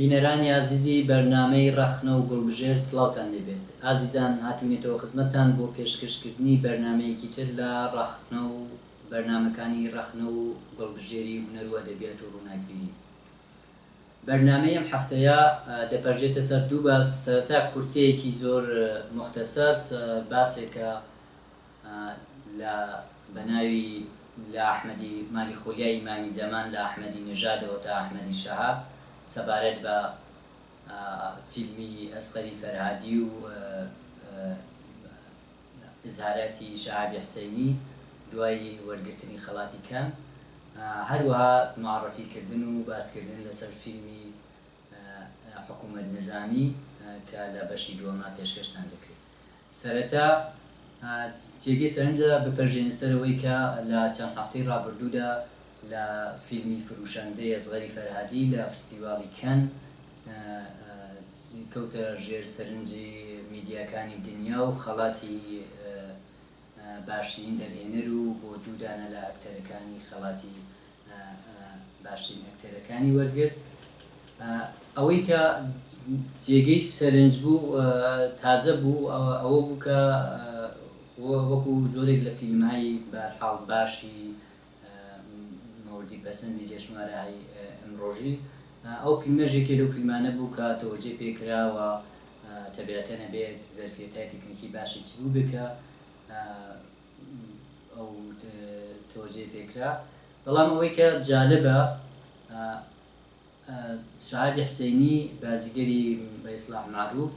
بینەرانی عزیزی بەرنامەی ڕەخنە و گوڵبژێر سڵاوتان لێبێت. ئازیزان هاتوونێتەوە خزمەتتان بۆ پێشکەشکردنی بەرنامەیەکی تر لە ڕەخنە و بەرنامەکانی ڕەخنە و گوڵبژێری هونەر و ئەدەبیات و ڕووناکبینی. بەرنامەی ئەم هەفتەیە دەپەرجێتە سەر دوو باس. سەرەتا کورتەیەکی زۆر مختصر باسێکە لە بەناوی لە ئەحمەدی مالی خۆلیای ئیمامی زەمان لە ئەحمەدی نژادەوە تا ئەحمەدی شەهاب سەبارەت بە فیلمی ئەسقەری فەرهادی و ئزهاراتی شەهابی حسەینی دوای وەرگرتنی خەڵاتی کەم، هەروەها معرفیکردن و باسکردن لەسەر فیلمی حکوومەت نظامی کە لە بەشی دووەما پێشکەشتان دەکرێت. سەرەتا جێگەی سەرنجە بپەرژێنە سەرەوەی کە لە چەند هەفتەی ڕابردوودا لە فیلمی فروشەندەی ئەسغەری فەرهادی لە فستیواڵی کەن کەوتە ژێر سەرنجی میدیاکانی دنیا و خەڵاتی باشترین دەرهێنەر و بۆ دوودانە لە ئەکتەرەکانی خەڵاتی باشترین ئەکتەرەکانی وەرگرت. ئەوەی کە جێگەی سەرنج بوو تازە بوو ئەوە بوو کە وەکو زۆرێک لە فیلمایی بەرحاڵ باشی مەوردی پەسەندی جێژمارەهای ئەمڕۆژی ئەو فیلمەژێکی لەو فیلمانە بوو کە تەوەجێ پێکراوە تەبیعەتەن نەبێت زەرفیەتای تکنیکی باشێکی بوو بکە ئەو تەوەجێ پێکرا. بەڵام ئەوەی کە جالبە شەهابی حسەینی بازیگەری بە ئیسلاح معروف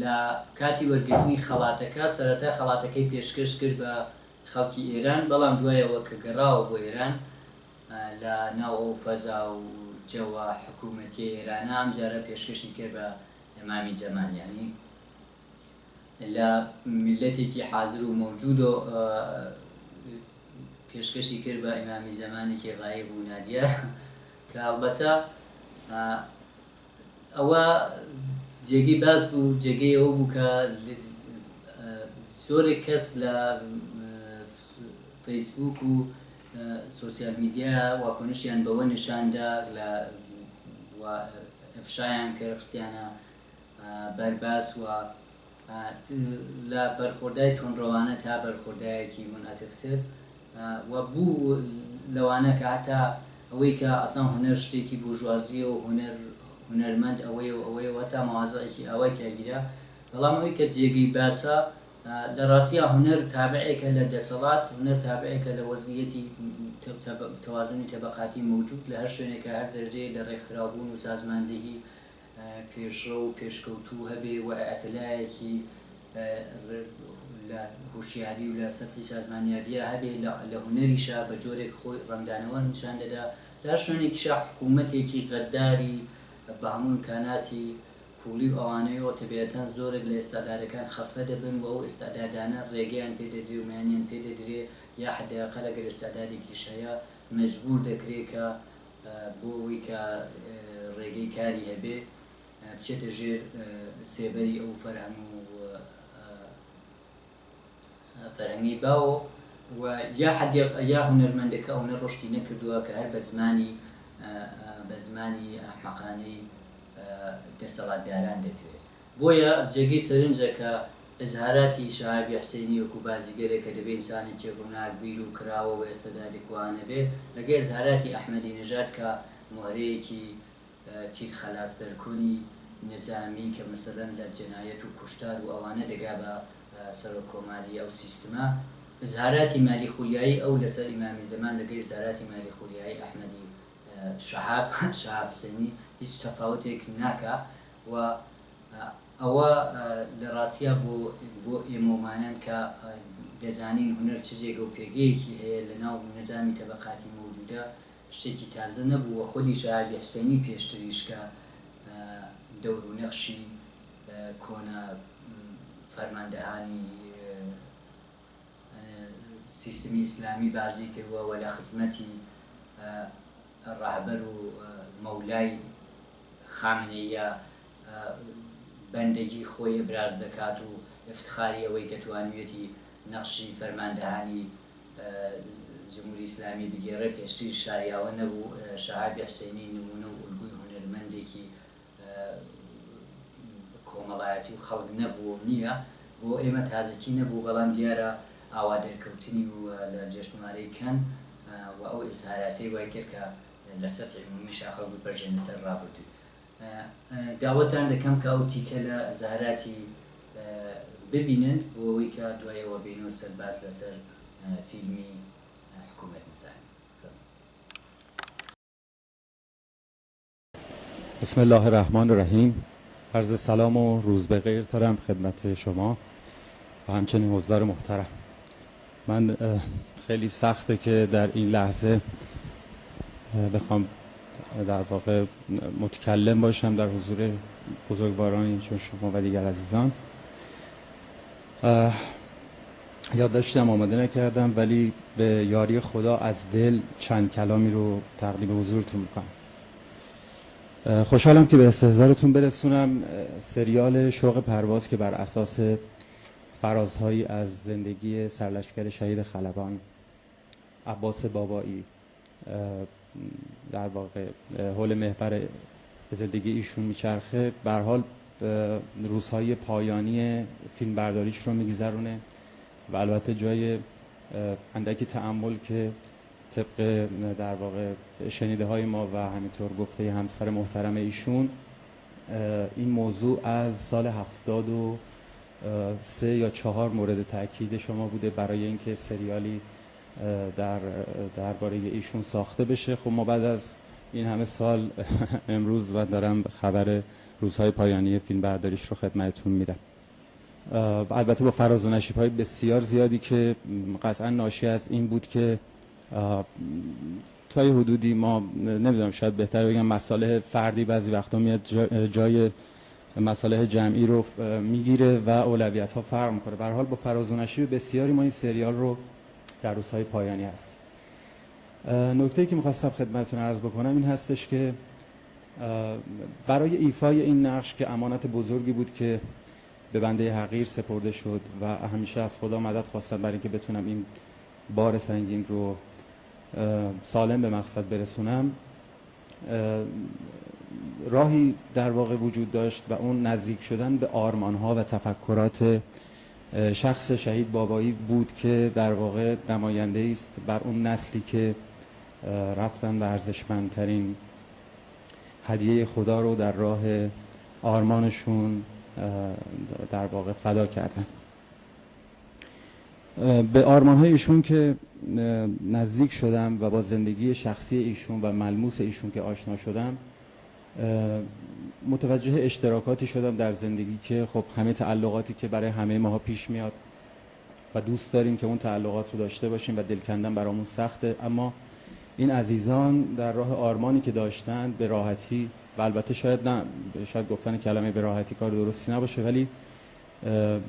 لە کاتی وەرگرتنی خەڵاتەکە سەرەتا خەڵاتەکەی پێشکەش کرد بە خەڵکی ئێران، بەڵام دوایەوە کە گەڕاوە بۆ ئێران لە ناو ئەو فەزا و جەوە حکوومەتی ئێرانە ئەمجارە پێشکەشی کرد بە ئیمامی زەمان، یعنی لە میلەتێکی حاضر و مەوجود و پێشکەشی کرد بە ئیمامی زەمانێکی غایب و نادیار کە ئەڵبەتە ئەوە جێگەی باس بوو. جێگەی ئەوە بوو کە زۆرێک کەس لە فەیسبوک و سۆسیال میدیا واکۆنشیان بەوە نیشاندا لە ئەفشایان کرد خستیانە بەرباس و لە بەرخۆردای تۆنڕەوانە تا بەرخۆردایەکی منعەتف‌تر و بوو لەوانە کە هەتا ئەوەی کە ئەسان هونەر شتێکی بورژوازیە و هونەرمەند ئەوەیەوە تا مەوازەیەکی ئەوەی کەگیرە، بەڵام ئەوەی کە جێگەی باسە لە ڕاستیە هونەر تابعێکە لە دەسەڵات، هونەر تابعێکە لە وەزعیەتی تەوازنی تەبەقاتی مەوجود لە هەر شوێنێکە هەر دەرەجەیە لە ڕێکخراوبوون و سازماندەهی پێشڕە و پێشکەوتوو هەبێ و ئەتلایەکی لە هوشیاری و لە سەرحی سازمانیابیە هەبێ لە هونەریشە بە جۆرێک خۆی ڕەنگدانەوە نیشان دەدا. لە هەر شوێنێکیشە حکوومەتێکی غەداری بە هەموو ئیمکاناتی پولی و ئەوانەیەوە تەبیعەتەن زۆرێک لە ئێستادارەکان خەفە دەبن و ئەو ئێستادادانە ڕێگەیان پێدەدرێ و مایانیان پێدەدرێ یا حداقل ئەگەر ئێستادارێکیش هەیە مەجبور دەکرێت کە بۆ ئەوەی کە ڕێگەی کاری هەبێ بچێتە ژێر سێبەری ئەو فەرهەنگ و فەرهەنگی باوە و یا هونەرمەندەکە ئەوە ڕشتی نەکردووە کە هەر بە زمانی ئەحمەقانەی دەسەڵاتداران دەکوێت. بۆیە جێگەی سەرنجە کە ئەزهاراتی شەهابی حسەینی وەکو بازیگەرێکە دەبێت ئینسانێکی ڕووناکبیر و کراوە و ئێستادارێکوانە بێ لەگەڵ ئەزهاراتی ئەحمەدی نژاد کە مۆهرەیەکی تیر خەلاص دەرکۆنی نظامی کە مەسەلەن لە جەنایەت و کوشتار و ئەوانە دەگا بە سەرۆک کۆماری ئەو سیستمە. ئەزهاراتی مالی خولیایی ئەو لەسەر ئیمامی زەمان لەگەڵ ئەزهاراتی مالی خولیایی ئەحمەدی شەهاب حسەینی هیچ تەفاوتێک ناکا و ئەوە لە ڕاستیە بۆ ئێمەمانان کە دەزانین هونەر چ جێگە و پێگەیەکی هەیە لە ناو نەزامی تەبەقاتی مەوجودە شتێکی تازە نەبوو و خۆی شەهابی حسەینی پێشتریش کە دەور و نەخشی کۆنا فەرماندەهانی سیستمی ئیسلامی بازی کردووە و لە خزمەتی ڕاهبەر و مەولای خامنەیە بەندگی خۆی براز دەکات و افتخاری ئەوەی کە توانوێتی نەخشی فەرماندەهانی جمهوری ئیسلامی بگێڕێ پێشتری شاریاوە نەبوو. شەهابی حسەینی نمونە و ئولگوی هونەرمەندی خەڵک نەبوو نییە بۆ ئێمە تازەکی نەبوو بەڵام دیارە ئاوا دەرکەوتنی و لە جێشتمارەی کەن و ئەو ئێزهاراتەی وای کرد کە لە سەتحی عمومیشا خەڵک بپەرژێنە سەر ڕابردوو. داوەتان دەکەم کە ئەو تیکە لە زاراتی ببینن بۆ ئەوەی کە دوایەوە بینەوە سەرباز لەسەر فیلمی حکوومەت نزانی. بسم الله الرحمن الرحیم. عرض سلام و روز بخیر دارم خدمت شما و همچنین حضار محترم. من خیلی سخته که در این لحظه بخوام در واقع متکلم باشم در حضور بزرگوارانی چون شما و دیگر عزیزان. یادداشتم آماده نکردم ولی به یاری خدا از دل چند کلامی رو تقدیم حضورتون میکنم. خوشحالم که به استحضارتون برسونم سریال شوق پرواز که بر اساس فرازهایی از زندگی سرلشکر شهید خلبان عباس بابایی در واقع حول محور زندگی ایشون میچرخه، به هر حال روزهای پایانی فیلم برداریش رو میگذرونه و البته جای اندکی تأمل که طبق در واقع شنیده های ما و همینطور گفته همسر محترم ایشون این موضوع از سال 73 یا 4 مورد تاکید شما بوده برای اینکه سریالی درباره ایشون ساخته بشه. خب ما بعد از این همه سال امروز و دارم خبر روزهای پایانی فیلم برداریش رو خدمتتون میدم. البته با فراز و نشیب‌های بسیار زیادی که قطعا ناشی از این بود که تا یه حدودی ما نمیدونم شاید بهتر بگم مصالح فردی بعضی وقتا میاد جای مصالح جمعی رو میگیره و اولویت‌ها فرق میکنه. به هر حال با فراز و نشیب بسیاری ما این سریال رو در روزهای پایانی هستیم. نکته‌ای که می‌خواستم خدمتتون عرض بکنم این هستش که برای ایفای این نقش که امانت بزرگی بود که به بنده حقیر سپرده شد و همیشه از خدا مدد خواستم برای اینکه بتونم این بار سنگین رو سالم به مقصد برسونم، راهی در واقع وجود داشت و اون نزدیک شدن به آرمان‌ها و تفکرات شخص شهید بابایی بود که در واقع نماینده است بر اون نسلی که رفتن و ارزشمندترین هدیه خدا رو در راه آرمانشون در واقع فدا کردن. به آرمان‌های ایشون که نزدیک شدم و با زندگی شخصی ایشون و ملموس ایشون که آشنا شدم متوجه اشتراکاتی شدم در زندگی که خب همه تعلقاتی که برای همه ماها پیش میاد و دوست داریم که اون تعلقات رو داشته باشیم و دل کندن برامون سخته، اما این عزیزان در راه آرمانی که داشتند به راحتی و البته شاید گفتن کلمه به راحتی کار درستی نباشه ولی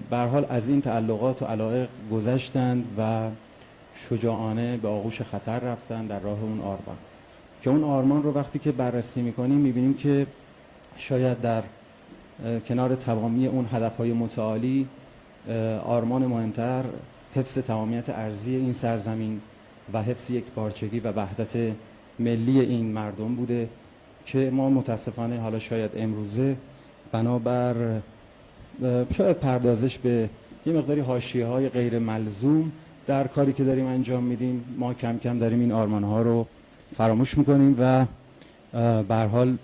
به هر حال از این تعلقات و علایق گذشتند و شجاعانه به آغوش خطر رفتن در راه اون آرمان که اون آرمان رو وقتی که بررسی میکنیم میبینیم که شاید در کنار تمامی اون هدفهای متعالی آرمان مهمتر حفظ تمامیت ارضی این سرزمین و حفظ یک پارچگی و وحدت ملی این مردم بوده که ما متاسفانه حالا شاید امروزه بنابر شاید پردازش به یه مقداری حاشیه‌های غیر ملزوم در کاری که داریم انجام میدیم ما کم کم داریم این آرمان‌ها رو فراموش میکنیم و به هر حال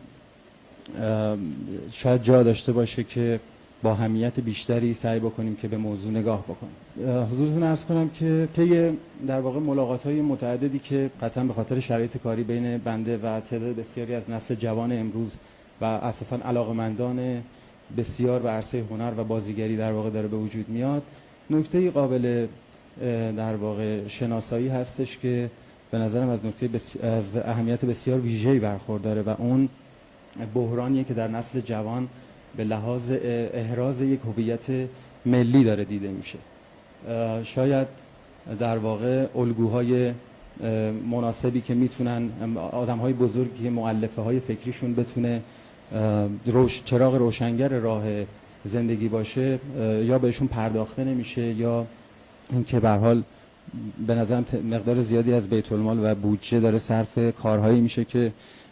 شاید جا داشته باشه که با اهمیت بیشتری سعی بکنیم که به موضوع نگاه بکنیم. حضورتون عرض کنم که طی در واقع ملاقات‌های متعددی که قطعا به خاطر شرایط کاری بین بنده و تعداد بسیاری از نسل جوان امروز و اساساً علاقه‌مندان بسیار به عرصه هنر و بازیگری در واقع داره به وجود میاد، نکته قابل در واقع شناسایی هستش که به نظرم از از اهمیت بسیار ویژه‌ای برخورداره و اون بحرانیه که در نسل جوان به لحاظ احراز یک هویت ملی داره دیده میشه. شاید در واقع الگوهای مناسبی که میتونن آدم‌های بزرگی که مؤلفه‌های فکریشون بتونه چراغ روشنگر راه زندگی باشه یا بهشون پرداخته نمیشه یا اینکه به هر حال به نظرم مقدار زیادی از بیت المال و بودجه داره صرف کارهایی میشه که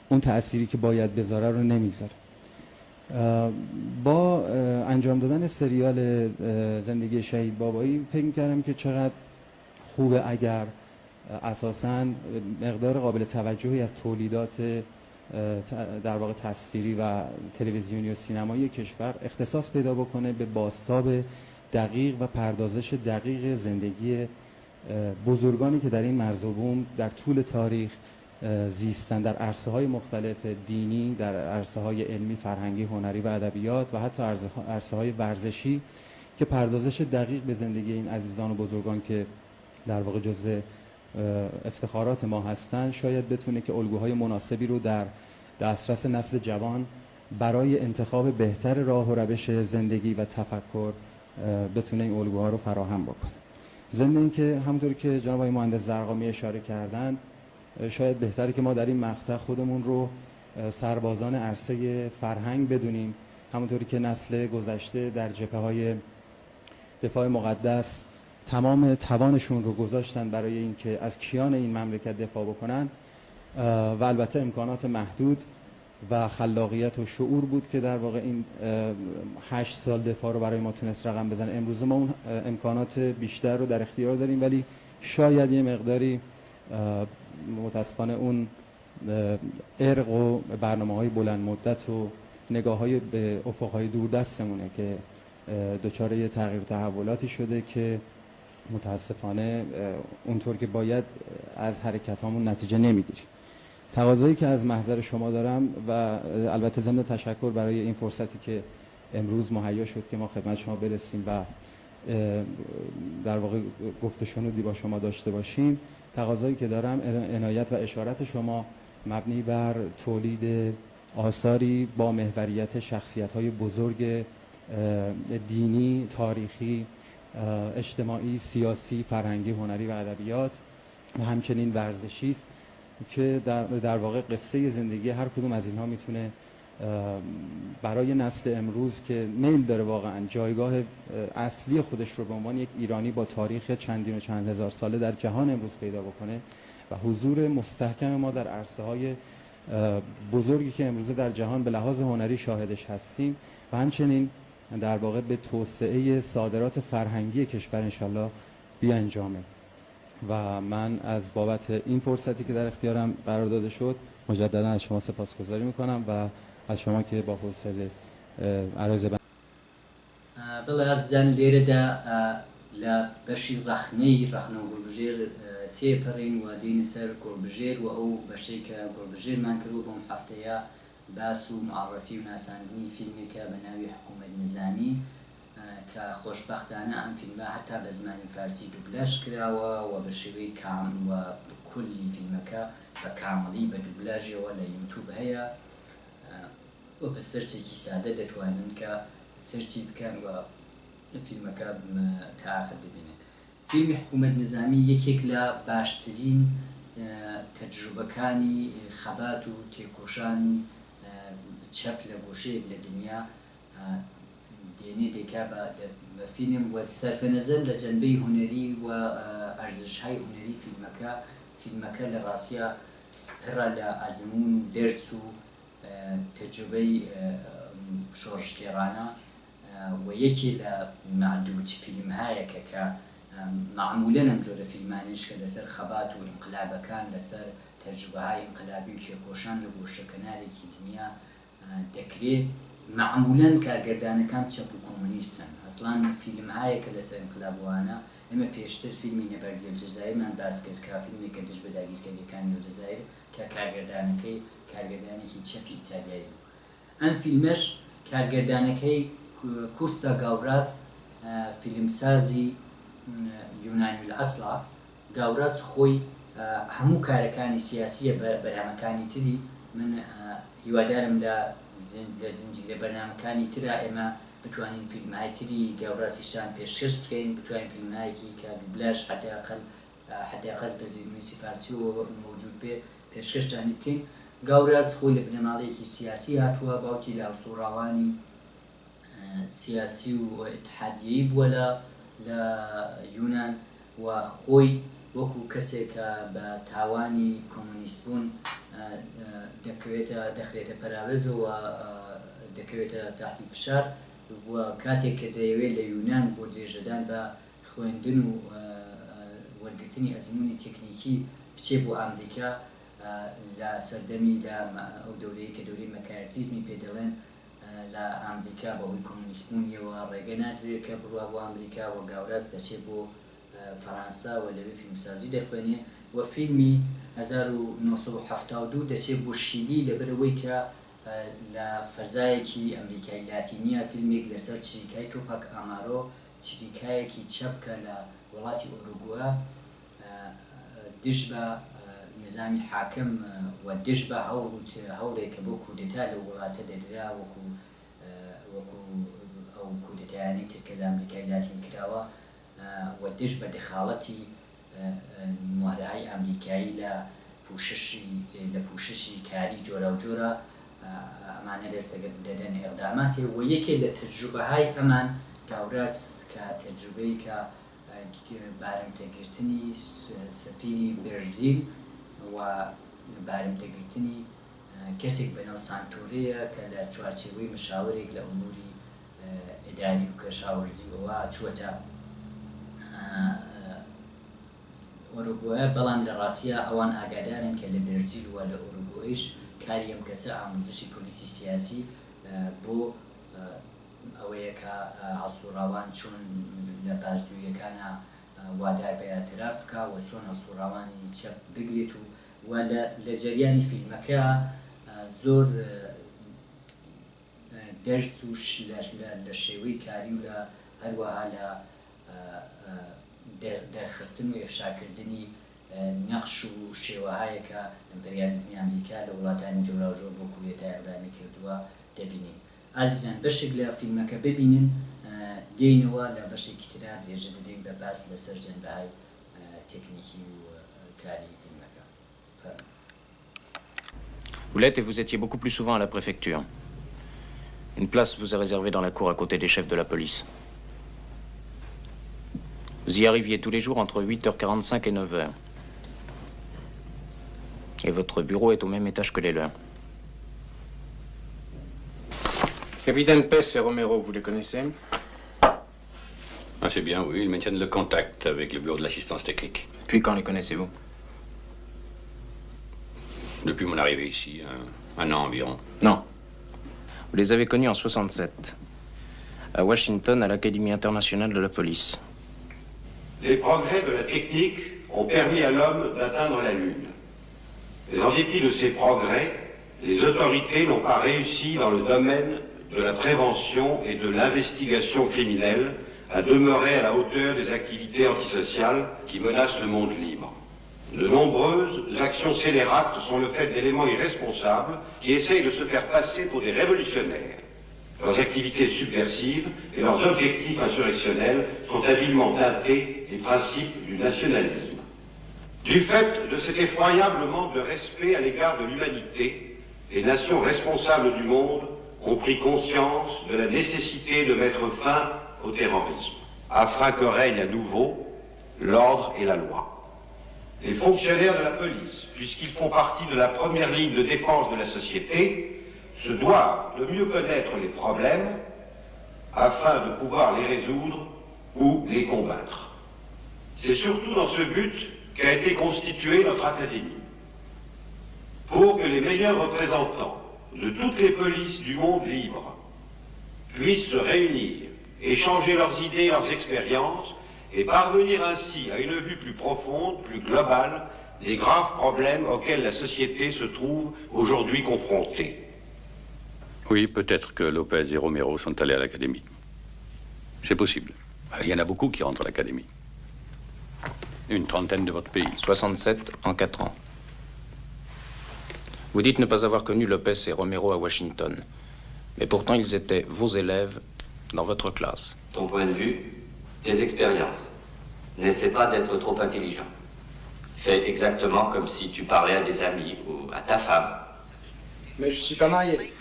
اون تأثیری که باید بذاره رو نمیذاره. با انجام دادن سریال زندگی شهید بابایی فکر می‌کردم که چقدر خوبه اگر اساساً مقدار قابل توجهی از تولیدات در واقع تصویری و تلویزیونی و سینمایی کشور اختصاص پیدا بکنه به بازتاب دقیق و پردازش دقیق زندگی بزرگانی که در این مرز و بوم در طول تاریخ زیستن، در عرصه‌های مختلف دینی، در عرصه‌های علمی، فرهنگی، هنری و ادبیات و حتی عرصه‌های ورزشی که پردازش دقیق به زندگی این عزیزان و بزرگان که در واقع جزو افتخارات ما هستند شاید بتونه که الگوهای مناسبی رو در دسترس نسل جوان برای انتخاب بهتر راه و روش زندگی و تفکر بتونه این الگوها رو فراهم بکنه. ضمن اینکه همونطور که جناب آقای مهندس زرقامی اشاره کردن شاید بهتره که ما در این مقطع خودمون رو سربازان عرصه فرهنگ بدونیم، همونطوری که نسل گذشته در جبهه‌های دفاع مقدس تمام توانشون رو گذاشتن برای اینکه از کیان این مملکت دفاع بکنن و البته امکانات محدود و خلاقیت و شعور بود که در واقع این 8 سال دفاع رو برای ما تونست رقم بزنه. امروز ما اون امکانات بیشتر رو در اختیار داریم، ولی شاید یه مقداری متاسفانه اون ارق و برنامه‌های بلند مدت و نگاه‌های به افق‌های دوردستمونه که دچار یه تغییر و تحولاتی شده که متاسفانه اونطور که باید از حرکتامون نتیجه نمیگیریم. تقاضایی که از محضر شما دارم و البته ضمن تشکر برای این فرصتی که امروز مهیا شد که ما خدمت شما برسیم و در واقع گفت و شنودی با شما داشته باشیم، تقاضایی که دارم عنایت و اشارت شما مبنی بر تولید آثاری با محوریت شخصیت‌های بزرگ دینی، تاریخی، اجتماعی، سیاسی، فرهنگی، هنری و ادبیات و همچنین ورزشی است که در واقع قصه زندگی هر کدوم از اینها میتونه برای نسل امروز که میل داره واقعا جایگاه اصلی خودش رو به عنوان یک ایرانی با تاریخ چندین و چند هزار ساله در جهان امروز پیدا بکنه و حضور مستحکم ما در عرصه‌های بزرگی که امروز در جهان به لحاظ هنری شاهدش هستیم و همچنین در واقع به توسعه صادرات فرهنگی کشور انشالله بیانجامه. و من از بابت این فرصتی که در اختیارم قرار داده شد مجددا از شما سپاسگزاری میکنم و از شما که با حوصله عرض بله عزیزان لێرەدا لە بەشی ڕەخنەی ڕەخنە و گۆڕبژێر تێپەڕین و دێنە سەر گۆڕبژێر و ئەو بەشەی کە گۆڕبژێرمان کردو بۆم هەفتەیە باس و معرەفی و ناساندنی فیلمێکە بە ناوی حکوومەت نظامی کە خۆشبەختانە ئەم فیلمە هەتا بە زمانی فارسی دوبلاژ کراوە و بە شێوەی کام و کولی فیلمەکە بە کامەڵی بە دوبلاژەوە لە یوتیوب هەیە و بە سەرچێکی سادە دەتوانن کە سەرچی بکەن و فیلمەکە تا ئاخر ببینن. فیلمی حکوومەت نظامی یەکێک لە باشترین تەجروبەکانی خەبات و تێکۆشانی چەپ لە گۆشەیەک لە دنیا دێنێ دێکا بە فیلم و سەرفەنەزەر لە جەنبەی هونەری و ئەرزشهای هونەری فیلمەکە لە ڕاستیە پڕە لە ئەزموون و دەرس و تەجروبەی شۆڕشتێڕانە و یەکی لە معدود فیلمهایەکە کە معمولەن ئەم جۆرە فیلمانیش کە لەسەر خەبات و ئینقلابەکان لەسەر تەجروبەهای ئینقلابی و تێکۆشان لە گۆشەکەنارێکی دنیا دەکرێت معمولەن کارگەردانەکان چەپ و کۆمونیستن. ئەسڵان فیلمهایەکە لەسەر ئینقلابوانە ئێمە پێشتر فیلمی نەبەردی ئەلجەزایر داس کرد کە فیلمێکە دژ بە داگیرکاریەکانی ئەلجەزایر کە کارگەردانەکەی چەپی ئیتالیایی بوو. ئەم فیلمەش کارگەردانەکەی کورستا گاوراس فیلمسازی یونانی الئەسڵە گاوراس خۆی هەموو کارەکانی سیاسیە بەرنامەکانی تری من هیوادارم لە زنجیرە بەرنامەکانی ترا ئێمە بتوانین فیلمهای تری گاوراسیشتان پێشکەش بکەین، بتوانین فیلمهایەکی کە دوبلاژ حداقل بە زیرنووسی فارسی و موجود بێ پێشکەشتانی بکەین. گاوراس خۆی لە بنەماڵەیەکی سیاسی هاتووە، باوکی لە هەڵسوڕاوانی سیاسی و ئیتحادیەیی بووە لە یونان و خۆی وەکو کەسێک کە بە تاوانی کۆمونیست بوون دەخرێتە پەراوێزەوە دەکەوێتە تحتی فشار و کاتێک کە دەیەوێت لە یونان بۆ درێژەدان بە خوێندن و وەرگرتنی ئەزمموی تەکنیکی بچێ بۆ ئەمریکا لە سەردەمی ئەو دەورەیە کە دەورەی مەکارتیزمی پێ دەڵێن لە ئەمریکا بەهۆی کۆمونیسمونیەوە ڕێگە نادرێت کە بڕوا بۆ ئەمریکا و گاوراز دەچێت بۆ فەرەنسا و لەوێ فیلمسازی دەخوێنێ و فیلمی 1972 دەچێت بۆ شیلی لەبەرەوەی کە لە فەرزایەکی ئەمریکای لاتینیە فیلمێک لەسەر چریکای تۆپاک ئامارۆ چریکایەکی چەپکە لە وڵاتی ئۆروگوە دژ بە نظامی حاکم و دژ بە هەوڵێکە بۆ کودتا لە وڵاتە دەدرا وەکو ئەو کودتایانی ترکە لە ئەمریکای لاتین کراوە و دژ بە دەخاڵەتی نوێرەهای ئەمریکایی لە پوششی کاری جۆرە و جۆرە ئەمانە دەستەگە دەدەن ئێقداماتی و یەکێک لە تەجروبەهای ئەمان گاوراس کە تەجروبەی کە بارمتەگرتنی سەفیری بەرزیل و بارمتەگرتنی کەسێک بەناو سانتۆرەیە کە لە چوارچێوەی مشاورێک لە ئوموری ئیداری و کەشاوەرزیەوە چووەتە ئۆروگوایە بەڵام لە ڕاستیە ئەوان ئاگادارن کە لە بەرزیل و لە ئۆروگۆیش کاری ئەم کەسە ئامۆزشی پۆلیسی سیاسی بۆ ئەوەیە کە هەڵسوڕاوان چۆن لە باشجوویەکانە وادار بە ئەتراف بکە و چۆن هەڵسوڕاوانی چەپ بگرێت و لە جەریانی فیلمەکە زۆر دەرس و لە شێوەی کاری و لە هەروەها لە دەرخستن و ئێفشاکردنی نەخش و شێوەهایە کە ئەمپریالیزمی ئەمریکا لە وڵاتانی جۆرا و جۆر بۆ کودێتای ئەقدامی کردووە دەبینین. ئازیزان بەشێک لە فیلمەکە ببینن دێنەوە لە بەشێکی ترا درێژە دەدەین بە باس لەسەر جەنبەهای تەکنیکی و کاری فیلمەکە. Vous l'êtes et vous étiez beaucoup plus souvent à la préfecture. Une place vous est réservée dans la cour à côté des chefs de la police. Vous y arriviez tous les jours entre 8h45 et 9h. Et votre bureau est au même étage que les leurs. Capitaine Pess et Romero, vous les connaissez? Assez bien, oui. Ils maintiennent le contact avec le bureau de l'assistance technique. Puis quand les connaissez-vous? Depuis mon arrivée ici, un an environ. Non. Vous les avez connus en 67, à Washington, à l'Académie internationale de la police. Les progrès de la technique ont permis à l'homme d'atteindre la Lune. Mais en dépit de ces progrès, les autorités n'ont pas réussi dans le domaine de la prévention et de l'investigation criminelle à demeurer à la hauteur des activités antisociales qui menacent le monde libre. De nombreuses actions scélérates sont le fait d'éléments irresponsables qui essayent de se faire passer pour des révolutionnaires. Leurs activités subversives et leurs objectifs insurrectionnels sont habilement teintés des principes du nationalisme. Du fait de cet effroyable manque de respect à l'égard de l'humanité, les nations responsables du monde ont pris conscience de la nécessité de mettre fin au terrorisme, afin que règne à nouveau l'ordre et la loi. Les fonctionnaires de la police, puisqu'ils font partie de la première ligne de défense de la société, se doivent de mieux connaître les problèmes afin de pouvoir les résoudre ou les combattre. C'est surtout dans ce but qu'a été constituée notre académie, pour que les meilleurs représentants de toutes les polices du monde libre puissent se réunir, échanger leurs idées, leurs expériences et parvenir ainsi à une vue plus profonde, plus globale des graves problèmes auxquels la société se trouve aujourd'hui confrontée. Oui, peut-être que Lopez et Romero sont allés à l'académie. C'est possible. Il y en a beaucoup qui rentrent à l'académie. Une trentaine de votre pays. 67 en 4 ans. Vous dites ne pas avoir connu Lopez et Romero à Washington. Mais pourtant, ils étaient vos élèves dans votre classe. Ton point de vue, tes expériences. N'essaie pas d'être trop intelligent. Fais exactement comme si tu parlais à des amis ou à ta femme. Mais je suis pas marié.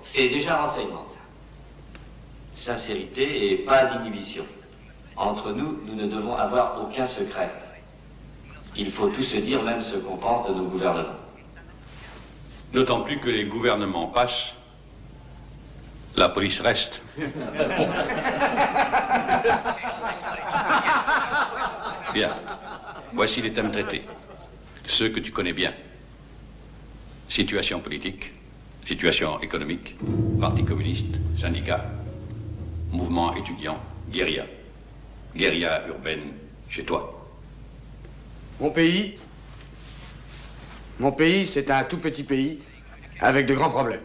C'est déjà renseignement, ça. Sincérité et pas d'inhibition. Entre nous, nous ne devons avoir aucun secret. Il faut tout se dire, même ce qu'on pense de nos gouvernements. D'autant plus que les gouvernements passent, la police reste. Bien. Voici les thèmes traités. Ceux que tu connais bien. Situation politique, situation économique, parti communiste, syndicat, mouvement étudiant, guérilla. Guérilla urbaine chez toi. Mon pays, c'est un tout petit pays avec de grands problèmes.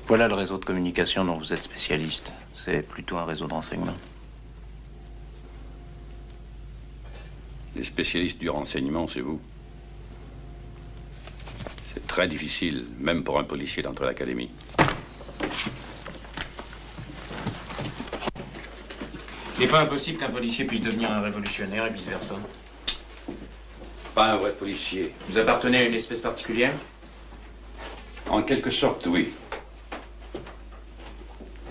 Voilà le réseau de communication dont vous êtes spécialiste. C'est plutôt un réseau de renseignement. Les spécialistes du renseignement, c'est vous. C'est très difficile, même pour un policier, d'entrer à l'académie. Il n'est pas impossible qu'un policier puisse devenir un révolutionnaire et vice-versa. Pas un vrai policier. Vous appartenez à une espèce particulière? En quelque sorte, oui.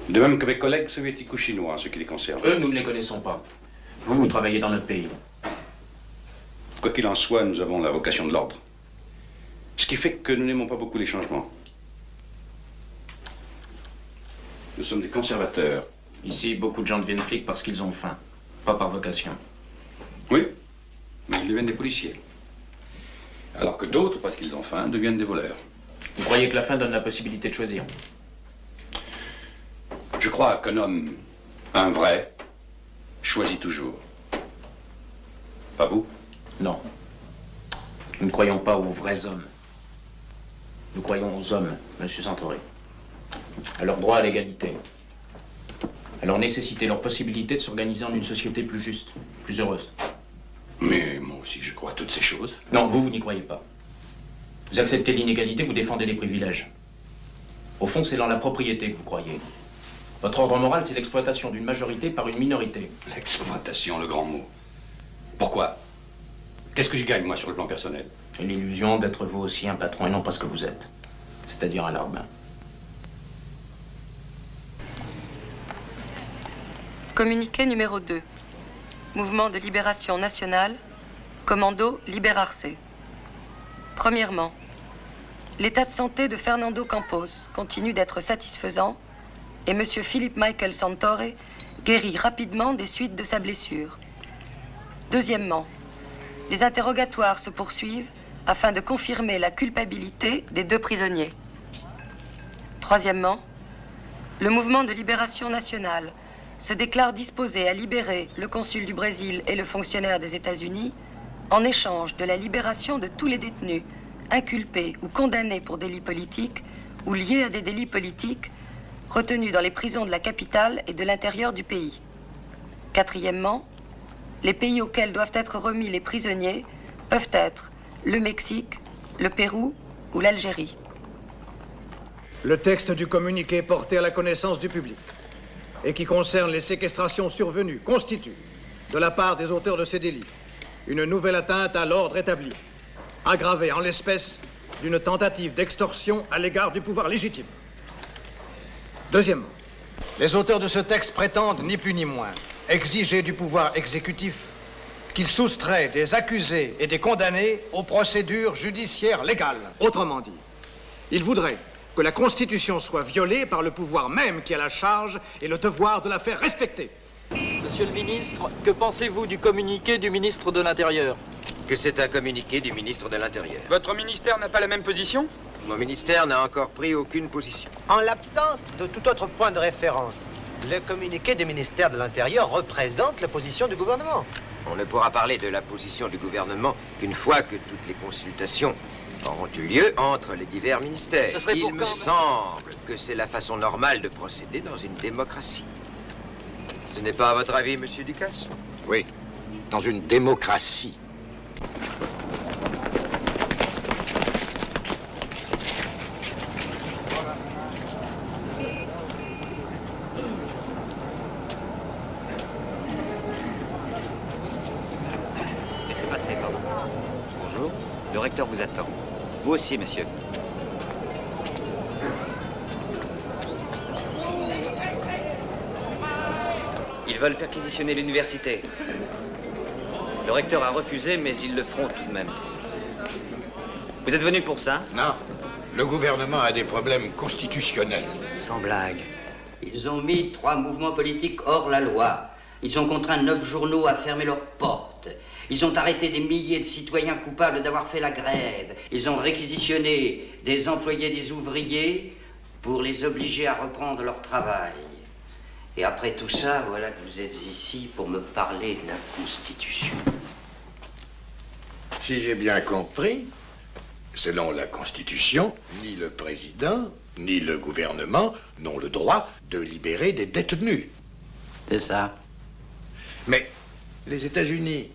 De même que mes collègues soviétiques ou chinois, en ce qui les concerne. Eux, nous ne les connaissons pas. Vous travaillez dans notre pays. Quoi qu'il en soit, nous avons la vocation de l'ordre. Ce qui fait que nous n'aimons pas beaucoup les changements. Nous sommes des conservateurs. Ici, beaucoup de gens deviennent flics parce qu'ils ont faim, pas par vocation. Oui, mais ils deviennent des policiers. Alors que d'autres, parce qu'ils ont faim, deviennent des voleurs. Vous croyez que la faim donne la possibilité de choisir? Je crois qu'un homme, un vrai, choisit toujours. Pas vous? Non. Nous ne croyons pas aux vrais hommes. Nous croyons aux hommes, Monsieur Santoré. À leur droit à l'égalité. À leur nécessité, leur possibilité de s'organiser en une société plus juste, plus heureuse. Mais moi aussi, je crois à toutes ces choses. Non, vous n'y croyez pas. Vous acceptez l'inégalité, vous défendez les privilèges. Au fond, c'est dans la propriété que vous croyez. Votre ordre moral, c'est l'exploitation d'une majorité par une minorité. L'exploitation, le grand mot. Pourquoi? Qu'est-ce que j'y gagne, moi, sur le plan personnel? Et l'illusion d'être vous aussi un patron et non pas ce que vous êtes. C'est-à-dire un larbin. Communiqué numéro 2. Mouvement de libération nationale, commando Libérarse. Premièrement, l'état de santé de Fernando Campos continue d'être satisfaisant et M. Philippe Michael Santore guérit rapidement des suites de sa blessure. Deuxièmement, les interrogatoires se poursuivent afin de confirmer la culpabilité des 2 prisonniers. Troisièmement, le mouvement de libération nationale se déclare disposé à libérer le consul du Brésil et le fonctionnaire des États-Unis en échange de la libération de tous les détenus inculpés ou condamnés pour délits politiques ou liés à des délits politiques retenus dans les prisons de la capitale et de l'intérieur du pays. Quatrièmement, les pays auxquels doivent être remis les prisonniers peuvent être le Mexique, le Pérou ou l'Algérie. Le texte du communiqué porté à la connaissance du public et qui concerne les séquestrations survenues constitue, de la part des auteurs de ces délits, une nouvelle atteinte à l'ordre établi, aggravée en l'espèce d'une tentative d'extorsion à l'égard du pouvoir légitime. Deuxièmement, les auteurs de ce texte prétendent, ni plus ni moins, exiger du pouvoir exécutif qu'il soustrait des accusés et des condamnés aux procédures judiciaires légales. Autrement dit, ils voudraient que la Constitution soit violée par le pouvoir même qui a la charge et le devoir de la faire respecter. Monsieur le ministre, que pensez-vous du communiqué du ministre de l'Intérieur? Que c'est un communiqué du ministre de l'Intérieur. Votre ministère n'a pas la même position? Mon ministère n'a encore pris aucune position. En l'absence de tout autre point de référence, le communiqué du ministère de l'Intérieur représente la position du gouvernement. On ne pourra parler de la position du gouvernement qu'une fois que toutes les consultations auront eu lieu entre les divers ministères. Il me semble que c'est la façon normale de procéder dans une démocratie. Ce n'est pas à votre avis, Monsieur Ducasse? Oui, dans une démocratie. Laissez passer, pardon. Bonjour, le recteur vous attend. Vous aussi, monsieur. Ils veulent perquisitionner l'université. Le Le recteur a refusé, mais ils le feront tout de même. Vous êtes venu pour ça? Non. Le gouvernement a des problèmes constitutionnels. Sans blague. Ils ont mis 3 mouvements politiques hors la loi. Ils ont contraint 9 journaux à fermer leurs portes. Ils ont arrêté des milliers de citoyens coupables d'avoir fait la grève. Ils ont réquisitionné des employés, des ouvriers, pour les obliger à reprendre leur travail. Et après tout ça, voilà que vous êtes ici pour me parler de la Constitution. Si j'ai bien compris, selon la Constitution, ni le président, ni le gouvernement n'ont le droit de libérer des détenus. C'est ça. Mais les États-Unis,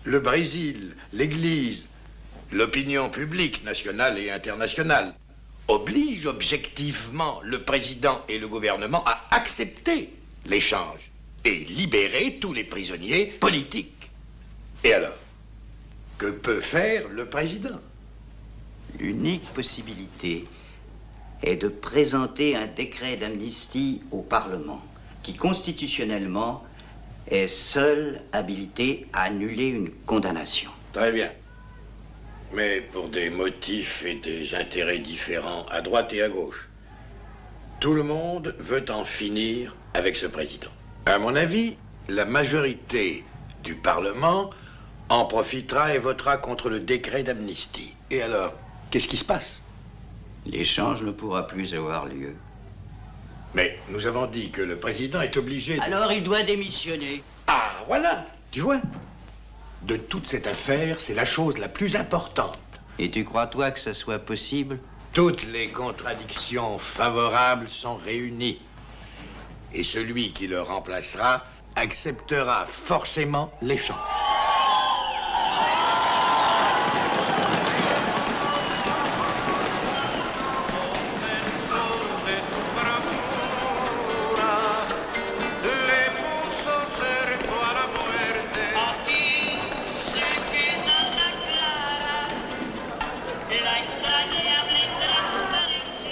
le Brésil, l'Église, l'opinion publique nationale et internationale obligent objectivement le président et le gouvernement à accepter l'échange et libérer tous les prisonniers politiques. Et alors, que peut faire le président? L'unique possibilité est de présenter un décret d'amnistie au Parlement qui, constitutionnellement, est seul habilité à annuler une condamnation. Très bien. Mais pour des motifs et des intérêts différents à droite et à gauche. Tout le monde veut en finir avec ce président. À mon avis, la majorité du Parlement en profitera et votera contre le décret d'amnistie. Et alors, qu'est-ce qui se passe? L'échange ne pourra plus avoir lieu. Mais nous avons dit que le président est obligé de... Alors il doit démissionner. Ah, voilà. Tu vois? De toute cette affaire, c'est la chose la plus importante. Et tu crois, toi, que ça soit possible? Toutes les contradictions favorables sont réunies. Et celui qui le remplacera acceptera forcément l'échange.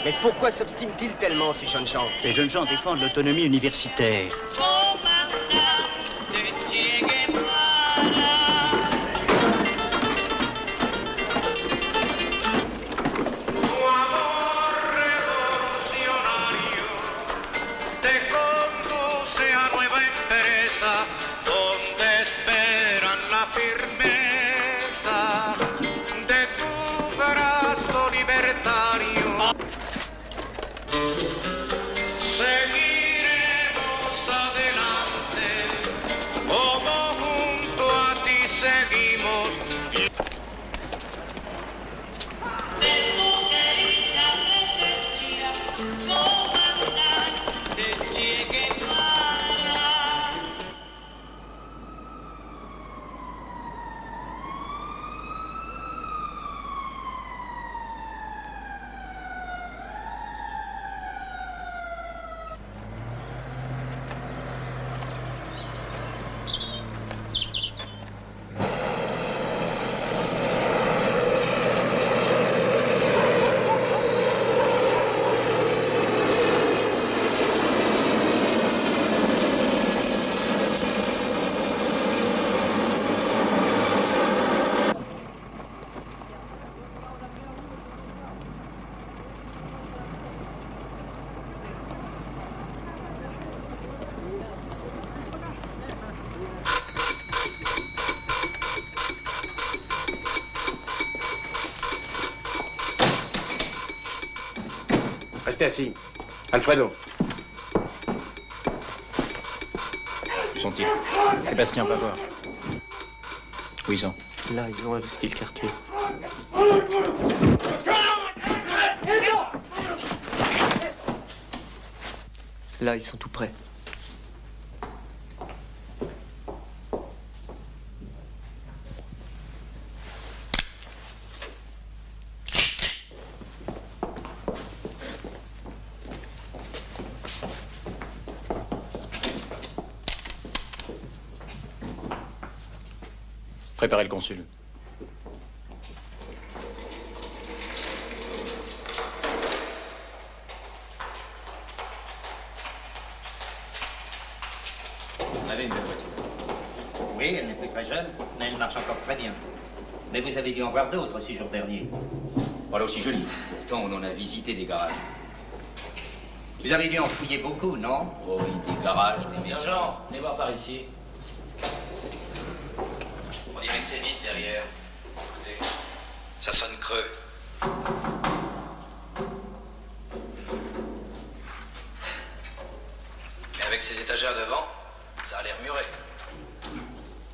Mais pourquoi s'obstinent-ils tellement, ces jeunes gens? Ces jeunes gens défendent l'autonomie universitaire. Restez assis. Alfredo. Où sont-ils? Sébastien, va voir. Où ils sont? Là, ils ont investi le quartier. Là, ils sont tout près. Préparez le consul. Vous avez une belle voiture. Oui, elle n'est plus très jeune, mais elle marche encore très bien. Mais vous avez dû en voir d'autres 6 jours derniers. Voilà aussi joli. Pourtant, on en a visité des garages. Vous avez dû en fouiller beaucoup, non? Oh oui, des garages, des maisons. Sergent, venez voir par ici. On dirait que c'est vide derrière. Écoutez, ça sonne creux. Mais avec ces étagères devant, ça a l'air muré.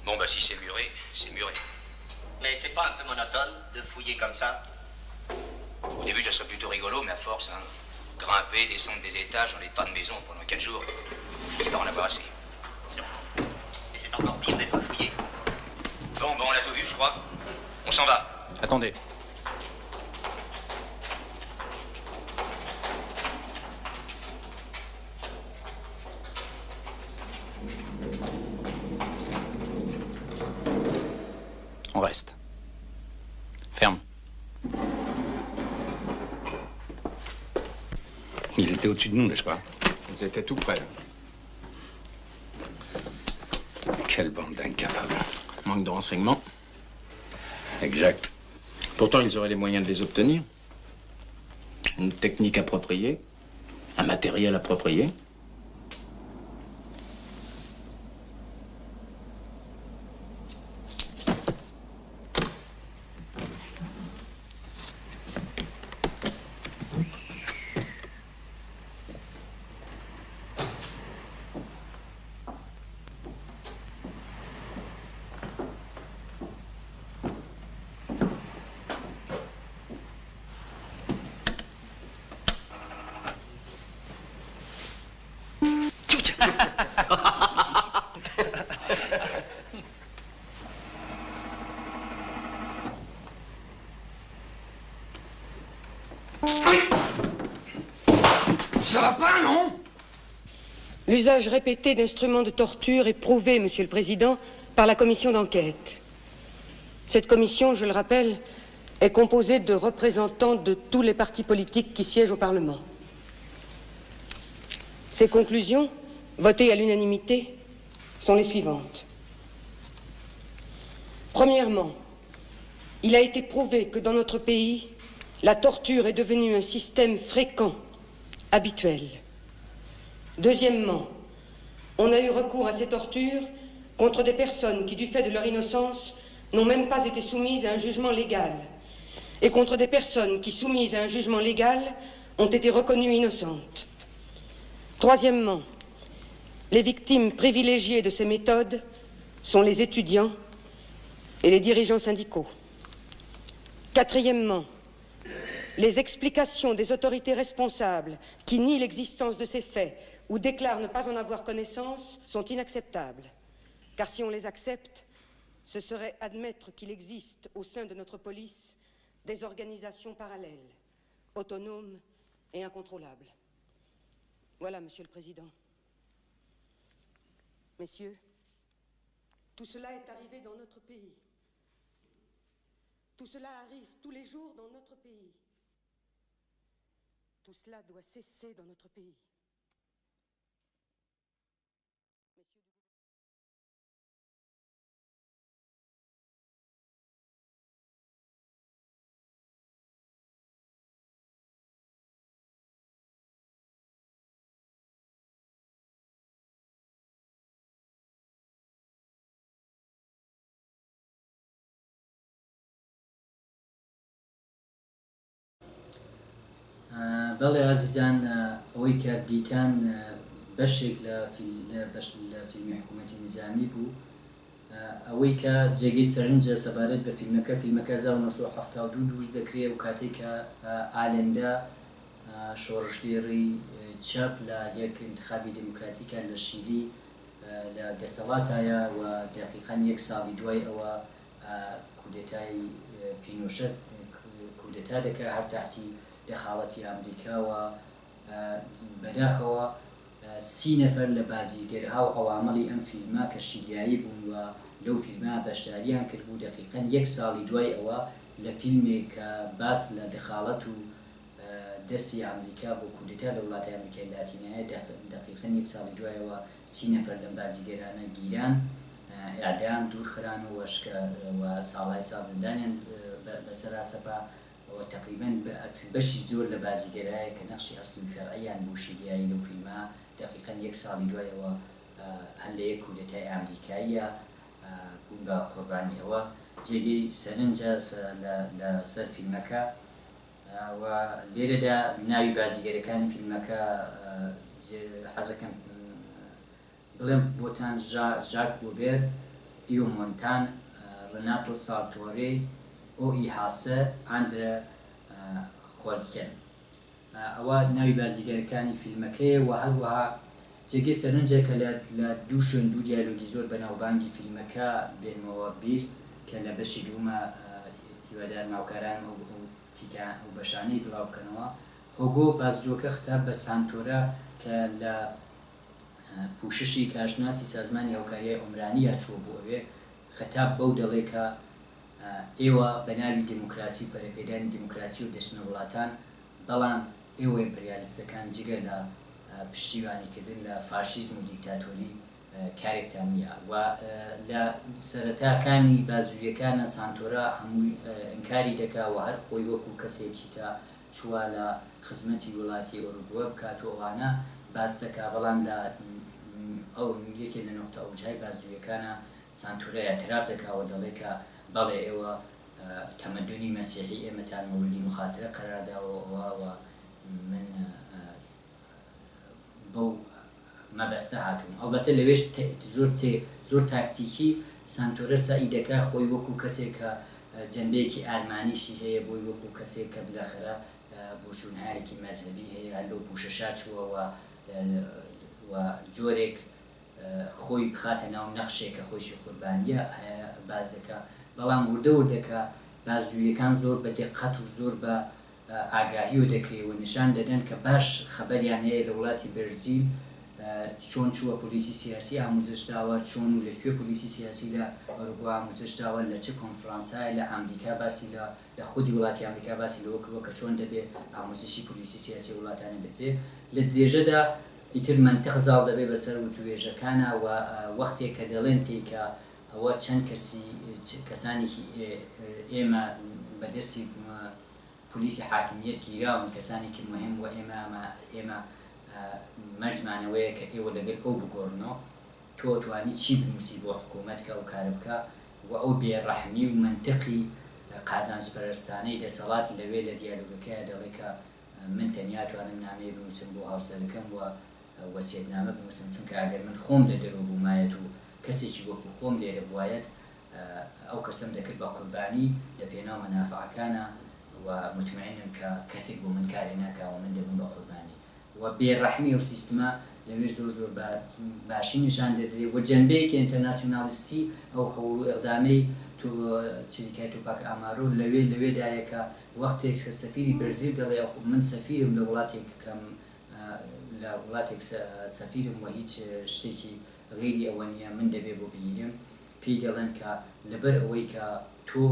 Bon, bah si c'est muré, c'est muré. Mais c'est pas un peu monotone de fouiller comme ça? Au début, ça serait plutôt rigolo, mais à force, hein, grimper, descendre des étages dans des tas de maisons pendant 4 jours, il va en avoir assez. Et c'est encore pire d'être fouillé. Bon, on l'a tout vu, je crois. On s'en va. Attendez. On reste. Ferme. Ils étaient au-dessus de nous, n'est-ce pas? Ils étaient tout près. Quelle bande d'incapables. Manque de renseignements. Exact. Pourtant, ils auraient les moyens de les obtenir. Une technique appropriée, un matériel approprié. Ça va pas, non? L'usage répété d'instruments de torture est prouvé, Monsieur le Président, par la commission d'enquête. Cette commission, je le rappelle, est composée de représentants de tous les partis politiques qui siègent au Parlement. Ces conclusions, votées à l'unanimité, sont les suivantes. Premièrement, il a été prouvé que dans notre pays, la torture est devenue un système fréquent, habituel. Deuxièmement, on a eu recours à ces tortures contre des personnes qui, du fait de leur innocence, n'ont même pas été soumises à un jugement légal, et contre des personnes qui, soumises à un jugement légal, ont été reconnues innocentes. Troisièmement, les victimes privilégiées de ces méthodes sont les étudiants et les dirigeants syndicaux. Quatrièmement, les explications des autorités responsables qui nient l'existence de ces faits ou déclarent ne pas en avoir connaissance sont inacceptables. Car si on les accepte, ce serait admettre qu'il existe au sein de notre police des organisations parallèles, autonomes et incontrôlables. Voilà, Monsieur le Président. Messieurs, tout cela est arrivé dans notre pays. Tout cela arrive tous les jours dans notre pays. Tout cela doit cesser dans notre pays. بەڵێ عزیزان ئەوەی کە دیتان بەشێک لە فیلمی حکوومەتی نظامی بوو ئەوەی کە جێگەی سەرنجە سەبارەت بە فیلمەکە 1972 دروست دەکرێت و کاتێک کە ئالێندا شۆڕشدێڕی چەپ لە یەک انتخابی دموکراتیکە لە شیلی لە دەسەڵاتایە و دقیقاً 1 ساڵی دوای ئەوە کودێتای پینۆشەت کودێتا دەکات هەر تحتی دەخاڵەتی ئەمریکاوە بەداخەوە 30 نەفەر لە بازیگەرها و ئەوامەڵی ئەم فیلمە کە شیلیایی بوون و لەو فیلمە بەشداریان کرد بوو دقیقاً 1 ساڵی دوای ئەوە لە فیلمێک کە باس لە دەخاڵەت و دەستی ئەمریکا بۆ کودێتا لە وڵاتی ئەمریکای لاتینایە دقیقاً 1 ساڵی دوایەوە 30 نەفەر لەم بازیگەرانە گیران ئاعدام دوورخران و ساڵای ساڵ زندانیان بەسەراسەپا و تقریبا بەشی زۆر لە بازیگەرایە کە نەخشی ئەسڵی فەرعیان بوو شیدیایی لەو فیلمە دقیقاً 1 ساڵی دوایەوە هەر لە یەک کودەتای ئامریکاییە بوون بە قوربانی ئەوە جێگەی سەرنجە لە سەر فیلمەکە و لێرەدا ناوی بازیگەرەکانی فیلمەکە حەزەکەم بڵێم بۆتان ژاک بۆبێر ئیو مۆنتان ڕناتۆ سارتۆرێ ئۆئی هاسە ئاندرە خۆلکێن ئەوە ناوی بازیگەرەکانی فیلمەکەیە و هەروەها جێگەی سەرنجێکە لە دوو شوێن دوو دیالۆگی زۆر بەناوبانگی فیلمەکە بێنمەوە بیر کە لە بەشی دوومە هیوادار ماوکاران و بەشانەی بڵاو بکەنەوە هۆگۆ بازجۆکە ختا بە سانتۆرە کە لە پوششی کارشناسی سازمانی هاوکاریای عمرانیە چوە بۆ ئەوێ خەتاب بەو دەڵێکە ئێوە بە ناوی دموکراسی و پەرەپێدانی دموکراسی و دەچنە وڵاتان بەڵام ئێوە ئیمپریالیستەکان جگە لە پشتیوانیکردن لە فاشیزم و دیکتاتۆری کارێکتان نییە و لە سەرەتاکانی بازوویەکانە سانتۆرە هەمووی ئەنکاری دەکا و هەر خۆی وەکو کەسێکی کە چووە لە خزمەتی وڵاتی ئۆروگوە بکاتۆوانە باس دەکا بەڵام لە ئەو یەکێ لە نقطە ئەوجای بازوویەکانە سانتۆرە اعتراف دەکاوە دەڵێکە بەڵێ ئێوە تەمەدونی مەسیحی ئێمەتان مەوردی مخاترە قەرارداوە و من بەو مەبەستە هاتووم ئەڵبەتە لەوێش زۆر تاکتیکی سانتۆرە سعی دەکا خۆی وەکو کەسێک کە جەنبەیەکی ئارمانیشی هەیە بۆی وەکو کەسێک کە بلاخرە بۆچوونهایەکی مەذهبی هەیە لەو پوشەشا چووە و جۆرێک خۆی بخاتە ناو نەخشێکە خۆشی قوربانیە باز دەکا بەڵام وردە وردەکە بازوویەکان زۆر بە دقت و زۆر بە ئاگاهی و دەکرێت و نیشان دەدەن کە باش خەبەریان هەیە لە وڵاتی بەرزیل چۆن چووە پلیسی سیاسی ئاموزشداوە چۆن و لەکوێ پلیسی سیاسی لە ئەوروپا ئاموزشداوە لە چه کۆنفرانسای لە ئەمریکا باسی لە خودی وڵاتی ئەمریکا باسی لەوە کردووە کە چۆن دەبێت ئاموزشی پلیسی سیاسی وڵاتانە بێتێ لە درێژەدا ئیتر منطق زاڵ دەبێت بەسەر وتوێژەکانە و وەختێک کە دەڵێن تێکە ئەوە چەند کەسانێکی ئێمە بەدەستی پلیسی حاکمیت گیراون کەسانێکی مهم و ئێمە مەرجمانەوەیە کە ئێوە لەگەر ئەو بگۆڕنەوە تۆ توانی چی بنووسی بۆ حکوومەت کە ئەو کارە بکە و ئەو بێڕەحمی و منطقی قازانجپەرستانەی دەسەڵات لەوێ لە دیالۆگەکەیە دەڵێ کە من تەنیا توانم نامەیە بنووسم بۆ هاوسەرەکەم و وەسیەتنامە بنووسم چونکە ئەگەر من خۆم لە دەرەوە بوومایەت و کەسێکی وەکو خۆم لێرە بوایەت ئەو کەسم دەکرد بە قوربانی لە پێناو مەنافعەکانە و مطمئنم کە کەسێک بۆ من کارێ ناکاوە من دەبم بە قوربانی و بێڕەحمی ئەو سیستمە لەوێ زۆر باشی نیشان دەدرێت و جەنبەیەکی ئینتەرناسیۆنالیستی ئەو ئەقدامەی چریکای توپاک ئامارۆ لەوێدایە کە وەختێک کە سەفیری بەرزیل دەڵێ من سەفیرم لە وڵاتێک کەم لە وڵاتێک سەفیرم و هیچ شتێکی غیری ئەوە نیە من دەبێ بۆ بگیرم پێی دەڵێن کە لەبەر ئەوەی کە تۆ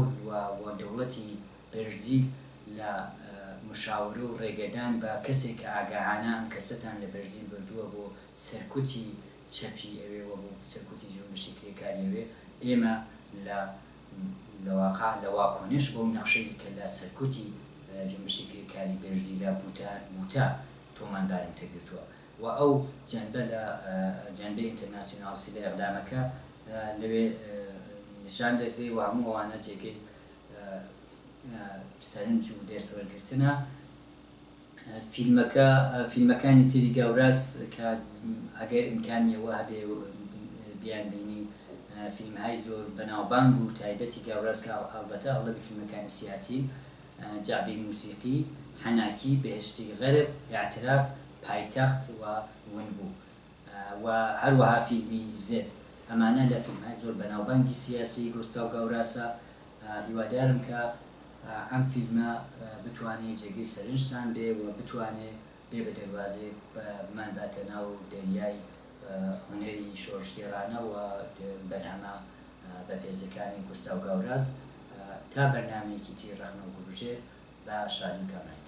و دەوڵەتی بەرزیل لە مشاورە و ڕێگەدان بە کەسێک کە ئاگاهانە ئەم کەسەتان لە بەرزیل بردووە بۆ سەرکوتی چەپی ئەوێەوە بۆ سەرکوتی جۆمشی کرێکاریەوێ ئێمە لەواقع لە واکۆنش بۆ نەخشەی کە لە سەرکوتی جۆمشی کرێکاری بەرزیلە بوتە تۆماندارم تێگرتووە و ئەو جەنبە لە جەنبەی ئینتەرناسیۆناڵسی لە ئەقدامەکە لەوێ نیشان دەکرێت و هەموو ئەوانە جێگەی سەرنج و دەستوەرگرتنە فیلمەکانی تری گەوراس کە ئەگەر ئیمکانیەوە هەبێ بیان بینی فیلمهای زۆر بەناوبانگ و تایبەتی گەوراس کە ئەڵبەتە ئەڵەبی فیلمەکانی سیاسی جعبی موسیقی حەناکی بەهشتی غەرب ئاعتراف پایتەخت و ونبوو و هەروەها فیلمی زێت ئەمانە لە فیلمهای زۆر بەناوبانگی سیاسی گوستاو گەوراسە هیوادارم کە ئەم فیلمە بتوانێت جێگەی سەرنجتان بێ و بتوانێت بێ بە دەواازێ بمان باتە ناو دەریای هونەری شۆڕشتێرانە و بەرهەمە بەپێزەکانی گوستاو گەوراز تا بەرنامەیەکی تی ڕەخنە و گوژێت بە شادی کامای